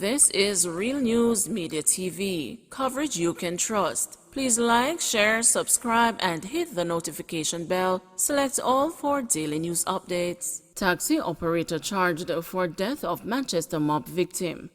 This is Real News Media TV, coverage you can trust. Please like, share, subscribe, and hit the notification bell. Select all for daily news updates. Taxi operator charged for death of Manchester mob victim.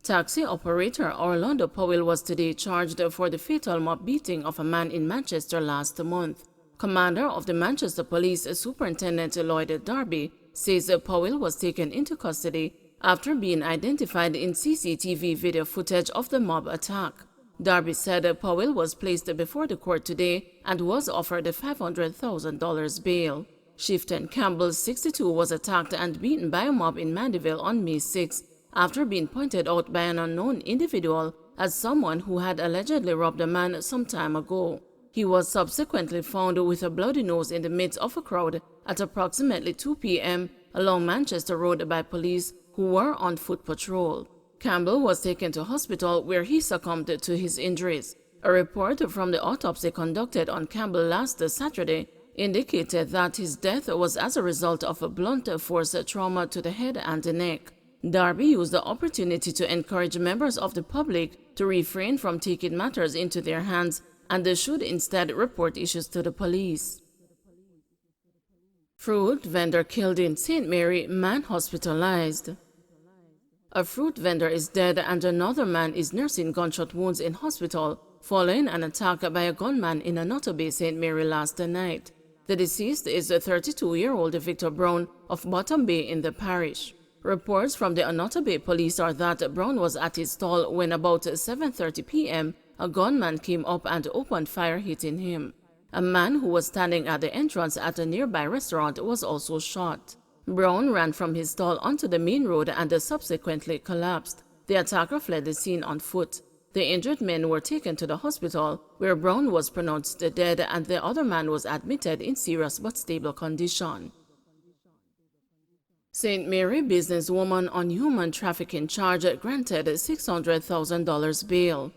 Taxi operator Orlando Powell was today charged for the fatal mob beating of a man in Manchester last month. Commander of the Manchester Police, Superintendent Lloyd Darby, says Powell was taken into custody after being identified in CCTV video footage of the mob attack. Darby said Powell was placed before the court today and was offered a $500,000 bail. Shifton Campbell, 62, was attacked and beaten by a mob in Mandeville on May 6 after being pointed out by an unknown individual as someone who had allegedly robbed a man some time ago. He was subsequently found with a bloody nose in the midst of a crowd at approximately 2 p.m. along Manchester Road by police who were on foot patrol. Campbell was taken to hospital where he succumbed to his injuries. A report from the autopsy conducted on Campbell last Saturday indicated that his death was as a result of a blunt force trauma to the head and the neck. Darby used the opportunity to encourage members of the public to refrain from taking matters into their hands and they should instead report issues to the police. Fruit vendor killed in St. Mary, man hospitalized. A fruit vendor is dead and another man is nursing gunshot wounds in hospital following an attack by a gunman in Anoto Bay, St. Mary last night. The deceased is a 32-year-old Victor Brown of Bottom Bay in the parish. Reports from the Anoto Bay police are that Brown was at his stall when about 7:30 p.m. a gunman came up and opened fire, hitting him. A man who was standing at the entrance at a nearby restaurant was also shot. Brown ran from his stall onto the main road and subsequently collapsed. The attacker fled the scene on foot. The injured men were taken to the hospital, where Brown was pronounced dead and the other man was admitted in serious but stable condition. St. Mary businesswoman on human trafficking charge granted $600,000 bail.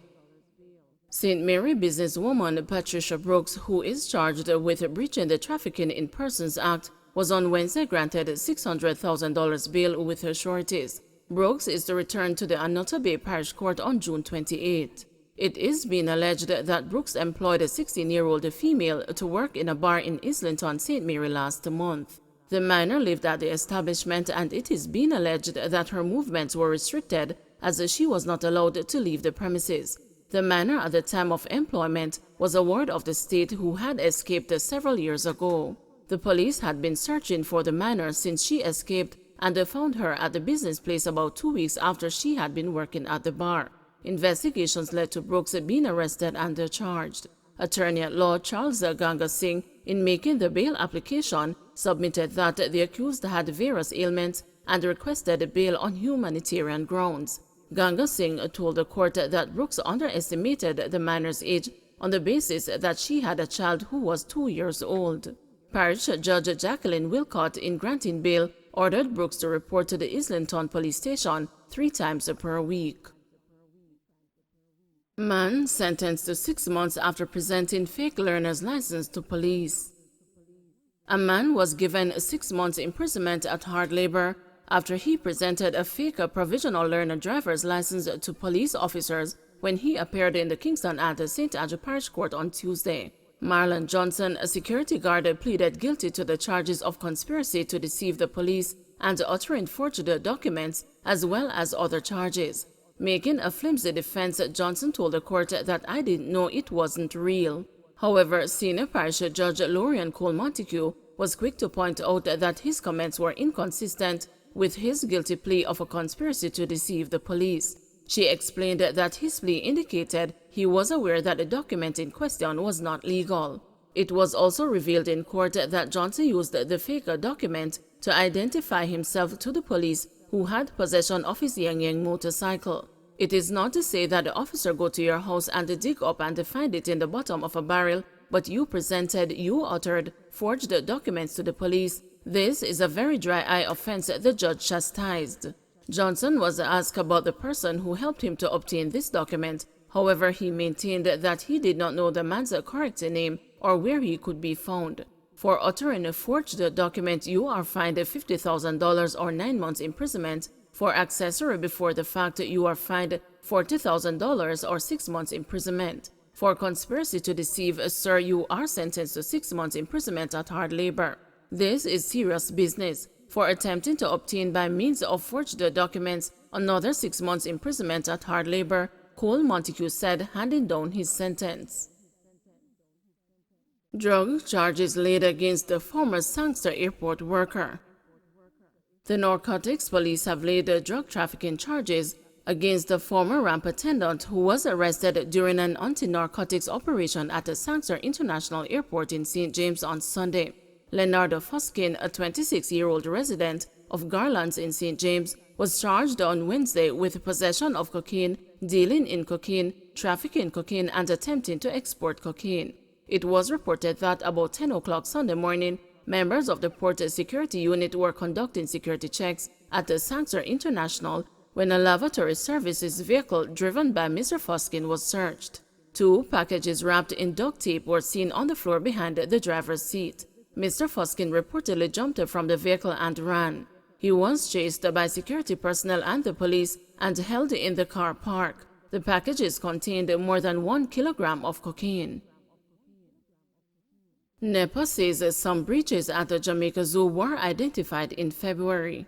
St. Mary businesswoman Patricia Brooks, who is charged with breaching the Trafficking in Persons Act, was on Wednesday granted $600,000 bail with her sureties. Brooks is to return to the Anoto Bay Parish Court on June 28. It is being alleged that Brooks employed a 16-year-old female to work in a bar in Islington, St. Mary last month. The minor lived at the establishment and it is being alleged that her movements were restricted as she was not allowed to leave the premises. The minor at the time of employment was a ward of the state who had escaped several years ago. The police had been searching for the minor since she escaped and they found her at the business place about 2 weeks after she had been working at the bar. Investigations led to Brooks being arrested and charged. Attorney at law Charles Ganga Singh, in making the bail application, submitted that the accused had various ailments and requested bail on humanitarian grounds. Ganga Singh told the court that Brooks underestimated the minor's age on the basis that she had a child who was 2 years old. Parish Judge Jacqueline Wilcott, in granting bail, ordered Brooks to report to the Islington police station 3 times per week. Man sentenced to 6 months after presenting fake learner's license to police. A man was given 6 months imprisonment at hard labor after he presented a fake provisional learner driver's license to police officers when he appeared in the Kingston at the St. Andrew Parish Court on Tuesday. Marlon Johnson, a security guard, pleaded guilty to the charges of conspiracy to deceive the police and uttering forged documents, as well as other charges. Making a flimsy defense, Johnson told the court that "I didn't know it wasn't real." However, Senior Parish Judge Lorian Cole Montague was quick to point out that his comments were inconsistent with his guilty plea of a conspiracy to deceive the police. She explained that his plea indicated he was aware that the document in question was not legal. It was also revealed in court that Johnson used the fake document to identify himself to the police who had possession of his Yang motorcycle. It is not to say that the officer go to your house and dig up and find it in the bottom of a barrel, but you uttered forged documents to the police. This is a very dry eye offense, the judge chastised. Johnson was asked about the person who helped him to obtain this document. However, he maintained that he did not know the man's correct name or where he could be found. For uttering a forged document, you are fined $50,000 or 9 months imprisonment For accessory before the fact, you are fined $40,000 or 6 months imprisonment. For conspiracy to deceive, sir, you are sentenced to 6 months imprisonment at hard labor. This is serious business. For attempting to obtain by means of forged documents, another 6 months imprisonment at hard labor, Cole Montague said, handing down his sentence. Drug charges laid against the former Sangster airport worker. The narcotics police have laid drug trafficking charges against the former ramp attendant who was arrested during an anti-narcotics operation at the Sangster International Airport in St. James on Sunday. Leonardo Foskin, a 26-year-old resident of Garlands in St. James, was charged on Wednesday with possession of cocaine, dealing in cocaine, trafficking cocaine, and attempting to export cocaine. It was reported that about 10 o'clock Sunday morning, members of the port security unit were conducting security checks at the Sangster International when a lavatory services vehicle driven by Mr. Foskin was searched. 2 packages wrapped in duct tape were seen on the floor behind the driver's seat. Mr. Foskin reportedly jumped from the vehicle and ran. He was chased by security personnel and the police and held in the car park. The packages contained more than 1 kilogram of cocaine. NEPA says some breaches at the Jamaica Zoo were identified in February.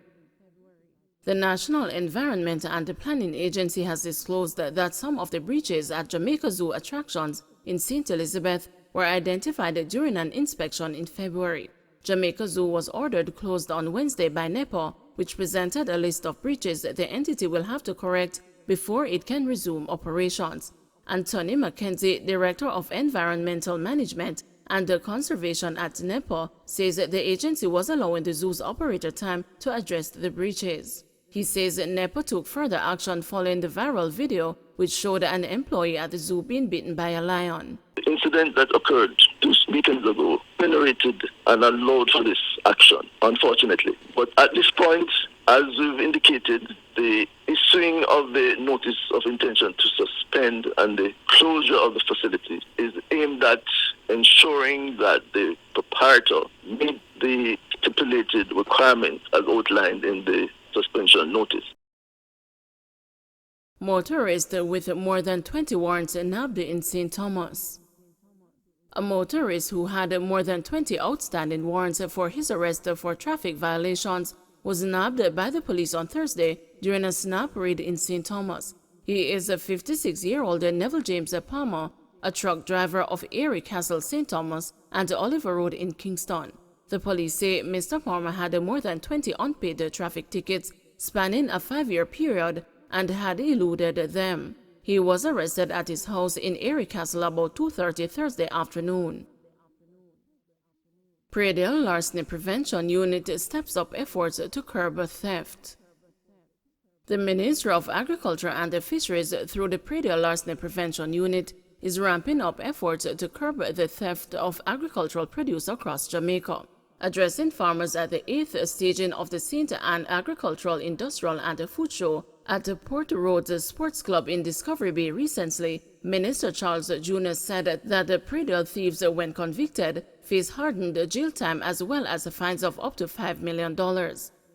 The National Environment and Planning Agency has disclosed that some of the breaches at Jamaica Zoo attractions in St. Elizabeth were identified during an inspection in February. Jamaica Zoo was ordered closed on Wednesday by NEPA, which presented a list of breaches the entity will have to correct before it can resume operations. Anthony McKenzie, Director of Environmental Management and Conservation at NEPA, says the agency was allowing the zoo's operator time to address the breaches. He says NEPA took further action following the viral video which showed an employee at the zoo being bitten by a lion. The incident that occurred 2 weekends ago generated and allowed for this action, unfortunately. But at this point, as we've indicated, the issuing of the notice of intention to suspend and the closure of the facility is aimed at ensuring that the proprietor meet the stipulated requirements as outlined in the suspension notice. Motorist with more than 20 warrants nabbed in St. Thomas. A motorist who had more than 20 outstanding warrants for his arrest for traffic violations was nabbed by the police on Thursday during a snap raid in St. Thomas. He is a 56-year-old Neville James Palmer, a truck driver of Erie Castle, St. Thomas, and Oliver Road in Kingston. The police say Mr. Palmer had more than 20 unpaid traffic tickets spanning a 5-year period and had eluded them. He was arrested at his house in Erie Castle about 2:30 Thursday afternoon. Prairie Larceny Prevention Unit steps up efforts to curb theft. The Ministry of Agriculture and Fisheries, through the Prairie Larceny Prevention Unit, is ramping up efforts to curb the theft of agricultural produce across Jamaica. Addressing farmers at the 8th staging of the St. Anne Agricultural, Industrial and Food Show at the Port Roads Sports Club in Discovery Bay recently, Minister Charles Jr. said that the Prairie thieves, when convicted, face hardened jail time as well as fines of up to $5 million.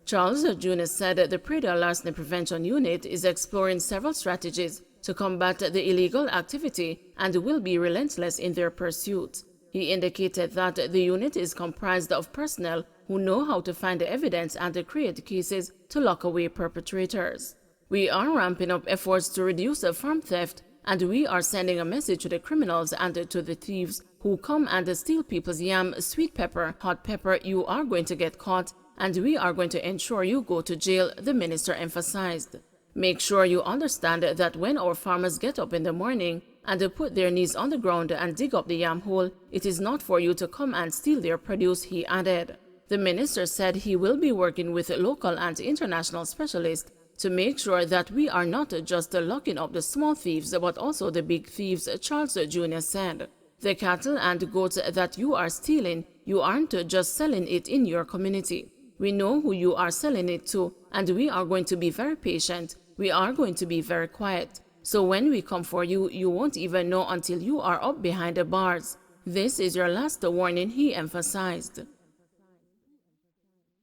Charles Jr. said the Prairie Larceny Prevention Unit is exploring several strategies to combat the illegal activity and will be relentless in their pursuit. He indicated that the unit is comprised of personnel who know how to find evidence and create cases to lock away perpetrators. We are ramping up efforts to reduce farm theft, and we are sending a message to the criminals and to the thieves who come and steal people's yam, sweet pepper, hot pepper. You are going to get caught, and we are going to ensure you go to jail, the minister emphasized. Make sure you understand that when our farmers get up in the morning and put their knees on the ground and dig up the yam hole, it is not for you to come and steal their produce, he added. The minister said he will be working with local and international specialists to make sure that we are not just locking up the small thieves but also the big thieves, Charles Jr. said. The cattle and goats that you are stealing, you aren't just selling it in your community. We know who you are selling it to, and we are going to be very patient. We are going to be very quiet. So when we come for you, you won't even know until you are up behind the bars. This is your last warning, he emphasized.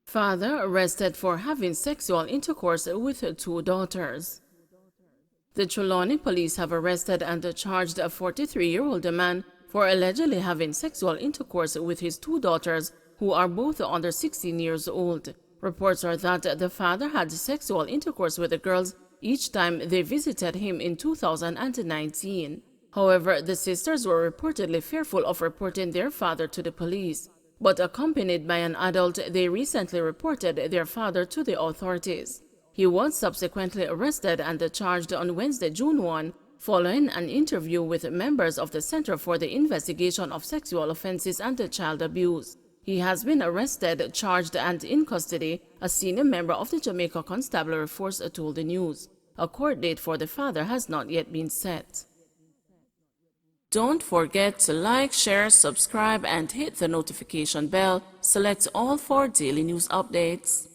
Father arrested for having sexual intercourse with 2 daughters. The Trelawney police have arrested and charged a 43-year-old man for allegedly having sexual intercourse with his 2 daughters, who are both under 16 years old. Reports are that the father had sexual intercourse with the girls each time they visited him in 2019. However, the sisters were reportedly fearful of reporting their father to the police. But accompanied by an adult, they recently reported their father to the authorities. He was subsequently arrested and charged on Wednesday, June 1, following an interview with members of the Center for the Investigation of Sexual Offenses and Child Abuse. He has been arrested, charged, and in custody, a senior member of the Jamaica Constabulary Force told the news. A court date for the father has not yet been set. Don't forget to like, share, subscribe, and hit the notification bell. Select all for daily news updates.